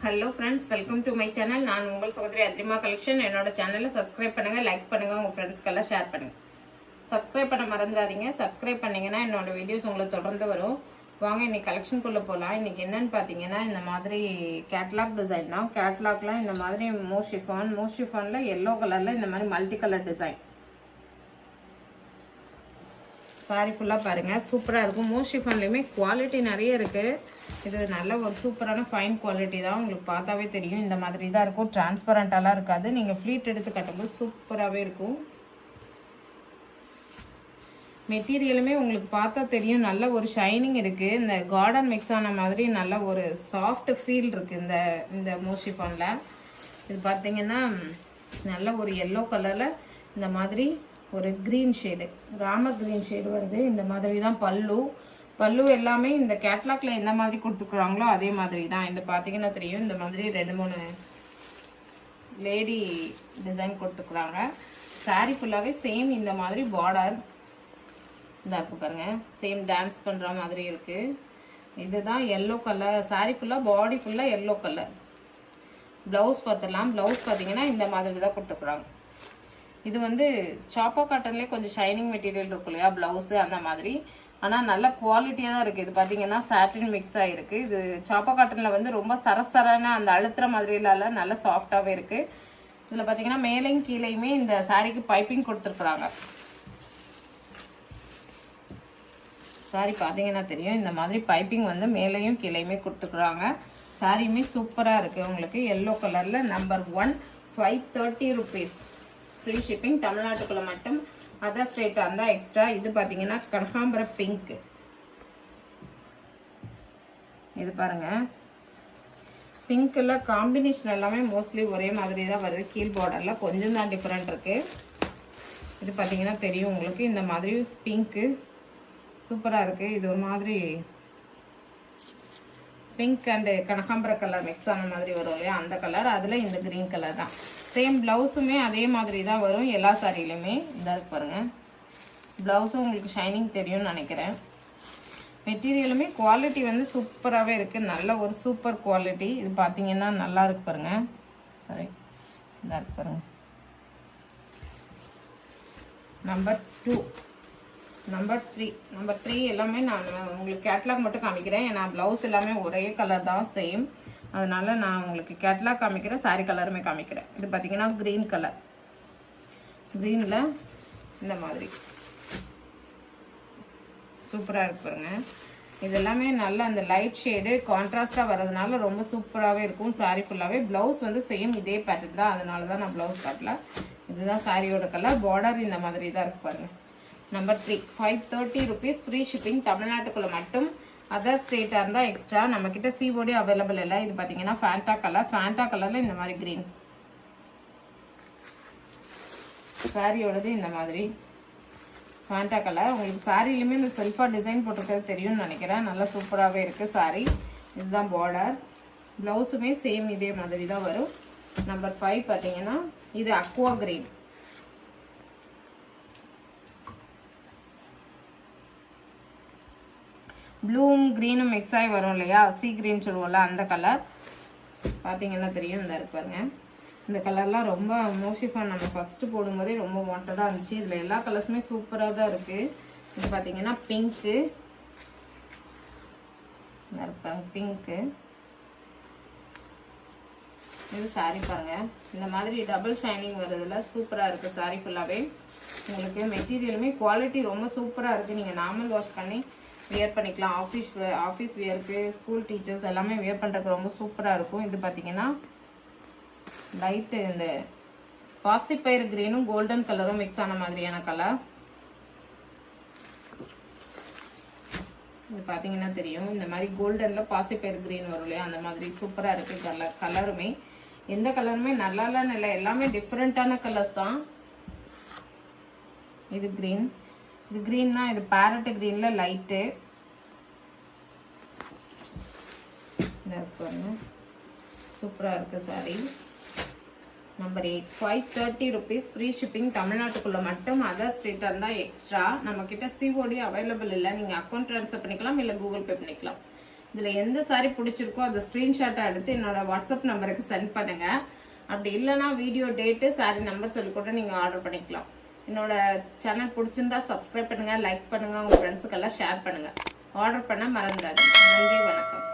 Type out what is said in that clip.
Hello friends, welcome to my channel. நான் உங்கள் சகோதரி அத்ரிமா கலெக்ஷன். என்னோட சேனலை சப்ஸ்கிரைப் பண்ணுங்க, லைக் பண்ணுங்க, உங்க ஃப்ரெண்ட்ஸ்க்கெல்லாம் ஷேர் பண்ணுங்க. சப்ஸ்கிரைப் பண்ண மறந்துடாதீங்க. சப்ஸ்கிரைப் பண்ணீங்கன்னா என்னோட வீடியோஸ் உங்களுக்கு தொடர்ந்து வரும். வாங்க இன்னைக்கு கலெக்ஷனுக்குள்ள போகலாம். இன்னைக்கு என்னன்னு பார்த்தீங்கன்னா இந்த மாதிரி கேட்லாக் டிசைன் தான். கேட்லாக்லாம் இந்த மாதிரி மோஷிஃபான்ல எல்லோ கலர்ல இந்த மாதிரி மல்டி கலர் டிசைன். சாரி ஃபுல்லாக பாருங்கள், சூப்பராக இருக்கும். மோஷிஃபான்லேயுமே குவாலிட்டி நிறைய இருக்குது. இது நல்ல ஒரு சூப்பரான ஃபைன் குவாலிட்டி தான். உங்களுக்கு பார்த்தாவே தெரியும். இந்த மாதிரி தான் இருக்கும், டிரான்ஸ்பரண்டாலாம் இருக்காது. நீங்கள் ஃப்ளீட் எடுத்து கட்டும்போது சூப்பராகவே இருக்கும். மெட்டீரியலுமே உங்களுக்கு பார்த்தா தெரியும், நல்ல ஒரு ஷைனிங் இருக்குது. இந்த கார்டன் மிக்ஸ் ஆன மாதிரி நல்ல ஒரு சாஃப்ட் ஃபீல் இருக்குது இந்த மோஷிஃபானில். இது பார்த்தீங்கன்னா நல்ல ஒரு எல்லோ கலரில் இந்த மாதிரி ஒரு green shade, Rama green shade வருது. இந்த மாதிரி தான் பல்லு எல்லாமே இந்த கேட்லாக்ல எந்த மாதிரி கொடுத்துக்குறாங்களோ அதே மாதிரி தான். இந்த பார்த்தீங்கன்னா தெரியும், இந்த மாதிரி 2-3 லேடி டிசைன் கொடுத்துக்குறாங்க. சாரீ ஃபுல்லாகவே சேம் இந்த மாதிரி பார்டர் இதாக இருக்கு பாருங்க. சேம் டான்ஸ் பண்ணுற மாதிரி இருக்கு. இதுதான் எல்லோ கலர். சாரீ ஃபுல்லாக பாடி ஃபுல்லாக எல்லோ கலர். ப்ளவுஸ் பார்த்துடலாம். ப்ளவுஸ் பார்த்தீங்கன்னா இந்த மாதிரி தான் கொடுத்துக்குறாங்க. இது வந்து சாப்பா காட்டன்லேயே கொஞ்சம் ஷைனிங் மெட்டீரியல் இருக்கும் இல்லையா, ப்ளவுஸு அந்த மாதிரி. ஆனால் நல்ல குவாலிட்டியாக தான் இருக்குது. இது பார்த்தீங்கன்னா சாட்டின் மிக்ஸ் ஆகிருக்கு. இது சாப்பா காட்டனில் வந்து ரொம்ப சரசரான அந்த அழுத்துற மாதிரிலாம் நல்ல சாஃப்டாகவே இருக்குது. இதில் பார்த்தீங்கன்னா மேலையும் கீழையுமே இந்த சாரீக்கு பைப்பிங் கொடுத்துருக்குறாங்க. சாரி பார்த்தீங்கன்னா தெரியும், இந்த மாதிரி பைப்பிங் வந்து மேலையும் கீழையுமே கொடுத்துருக்குறாங்க. சாரியுமே சூப்பராக இருக்குது. உங்களுக்கு எல்லோ கலரில் நம்பர் 1 530 rupees. Free shipping. தமிழ்நாட்டுக்குள்ள மட்டும். அதர் ஸ்டேட்டாக இருந்தால் எக்ஸ்ட்ரா. இது பார்த்தீங்கன்னா கனகாம்பர பிங்க். இது பாருங்க, பிங்க்ல காம்பினேஷன் எல்லாமே மோஸ்ட்லி ஒரே மாதிரி தான் வருது. கீழ் பார்டரில் கொஞ்சம் தான் டிஃப்ரெண்ட் இருக்கு. இது பார்த்தீங்கன்னா தெரியும் உங்களுக்கு, இந்த மாதிரி பிங்க்கு சூப்பராக இருக்கு. இது ஒரு மாதிரி பிங்க் அண்ட் கனகாம்பர கலர் மிக்ஸ் ஆன மாதிரி வரும் இல்லையா, அந்த கலர். அதில் இந்த கிரீன் கலர் தான். சேம் ப்ளவுஸுமே அதே மாதிரி தான் வரும் எல்லா சாரிலையுமே. இதாக இருக்கு பாருங்க. ப்ளவுஸும் உங்களுக்கு ஷைனிங் தெரியும்னு நினைக்கிறேன். மெட்டீரியலுமே குவாலிட்டி வந்து சூப்பராகவே இருக்குது. நல்ல ஒரு சூப்பர் குவாலிட்டி. இது பார்த்தீங்கன்னா நல்லா இருக்கு பாருங்க. சாரி, இதாக இருக்கு பாருங்க. நம்பர் 2 நம்பர் 3 எல்லாமே நான் உங்களுக்கு கேட்லாக் மட்டும் காமிக்கிறேன். ஏன்னா ப்ளவுஸ் எல்லாமே ஒரே கலர் தான், சேம். அதனால நான் உங்களுக்கு கேட்லாக் காமிக்கிறேன், சாரி கலருமே காமிக்கிறேன். இது பார்த்தீங்கன்னா க்ரீன் கலர். க்ரீனில் இந்த மாதிரி சூப்பராக இருக்கு பாருங்க. இது எல்லாமே நல்ல அந்த லைட் ஷேடு கான்ட்ராஸ்டாக வர்றதுனால ரொம்ப சூப்பராகவே இருக்கும். சாரி ஃபுல்லாகவே. ப்ளவுஸ் வந்து சேம் இதே பேட்டர்ன் தான், அதனால தான் நான் ப்ளவுஸ் காட்டல. இதுதான் சாரியோட கலர். பார்டர் இந்த மாதிரி தான் இருக்கு பாருங்க. Number 3 530 rupees. Free shipping. தமிழ்நாட்டுக்குள்ள மட்டும். அதர் ஸ்டேட்டாக இருந்தால் எக்ஸ்ட்ரா. நம்மக்கிட்ட சிஓடி அவைலபிள் இல்லை. இது பார்த்தீங்கன்னா ஃபேண்டா கலர். ஃபேண்டா கலரில் இந்த மாதிரி க்ரீன். சாரியோடது இந்த மாதிரி ஃபேண்டா கலர். உங்களுக்கு சாரிலையுமே இந்த செல்ஃபாக டிசைன் போட்டிருக்கிறது தெரியும்னு நினைக்கிறேன். நல்லா சூப்பராகவே இருக்குது சாரி. இதுதான் பார்டர். ப்ளவுஸுமே சேம் இதே மாதிரி தான் வரும். நம்பர் 5 பார்த்தீங்கன்னா இது அக்வா கிரீன். ப்ளூவும் க்ரீனும் மிக்ஸ் ஆகி வரும் இல்லையா, சீ க்ரீன் சொல்லுவோம்ல, அந்த கலர் பார்த்தீங்கன்னா தெரியும். இந்த இருக்கு பாருங்க. இந்த கலர்லாம் ரொம்ப மோஷிஃபான் நம்ம ஃபஸ்ட்டு போடும்போதே ரொம்ப வாண்டடாக இருந்துச்சு. இதில் எல்லா கலர்ஸுமே சூப்பராக தான் இருக்குது. இது பார்த்தீங்கன்னா பிங்க்கு. இந்த இருக்கு பாருங்க, பிங்க்கு. இது சாரி பாருங்க, இந்த மாதிரி டபுள் ஷைனிங் வருதுல, சூப்பராக இருக்குது சாரி ஃபுல்லாகவே. உங்களுக்கு மெட்டீரியலுமே குவாலிட்டி ரொம்ப சூப்பராக இருக்குது. நீங்கள் நார்மல் வாஷ் பண்ணி வியர் பண்ணிக்கலாம். ஆஃபீஸ் வியருக்கு, ஸ்கூல் டீச்சர்ஸ் எல்லாமே வியர் பண்ணுறதுக்கு ரொம்ப சூப்பராக இருக்கும். இது பார்த்தீங்கன்னா லைட்டு இந்த பாசிப்பயிறு கிரீனும் கோல்டன் கலரும் மிக்ஸ் ஆன மாதிரியான கலர். இது பார்த்தீங்கன்னா தெரியும், இந்த மாதிரி கோல்டனில் பாசிப்பயிறு கிரீன் வரும் இல்லையா, அந்த மாதிரி சூப்பராக இருக்குது கலருமே. எந்த கலருமே நல்லாலாம் இல்லை, எல்லாமே டிஃப்ரெண்ட்டான கலர்ஸ் தான். இது க்ரீன். இது க்ரீன்னா இது பேரட் க்ரீனில் லைட்டு. சூப்பராக இருக்குது sorry. Number 8 530 rupees. Free shipping. தமிழ்நாட்டுக்குள்ளே மட்டும். அதர் ஸ்டேட்டாக இருந்தால் எக்ஸ்ட்ரா. நம்மக்கிட்ட சிஓடி அவைலபிள் இல்லை. நீங்கள் அக்கௌண்ட் ட்ரான்ஸ்ஃபர் பண்ணிக்கலாம், இல்லை கூகுள் பே பண்ணிக்கலாம். இதில் எந்த சாரி பிடிச்சிருக்கோ அதை ஸ்க்ரீன்ஷாட்டை எடுத்து என்னோட வாட்ஸ்அப் நம்பருக்கு சென்ட் பண்ணுங்கள். அப்படி இல்லைனா வீடியோ டேட்டு சாரி நம்பர் சொல்லி கூட நீங்கள் ஆர்டர் பண்ணிக்கலாம். என்னோட சேனல் பிடிச்சிருந்தா சப்ஸ்கிரைப் பண்ணுங்கள், லைக் பண்ணுங்கள், உங்கள் ஃப்ரெண்ட்ஸுக்கெல்லாம் ஷேர் பண்ணுங்கள். ஆர்டர் பண்ண மறந்துடாதீங்க. நன்றி, வணக்கம்.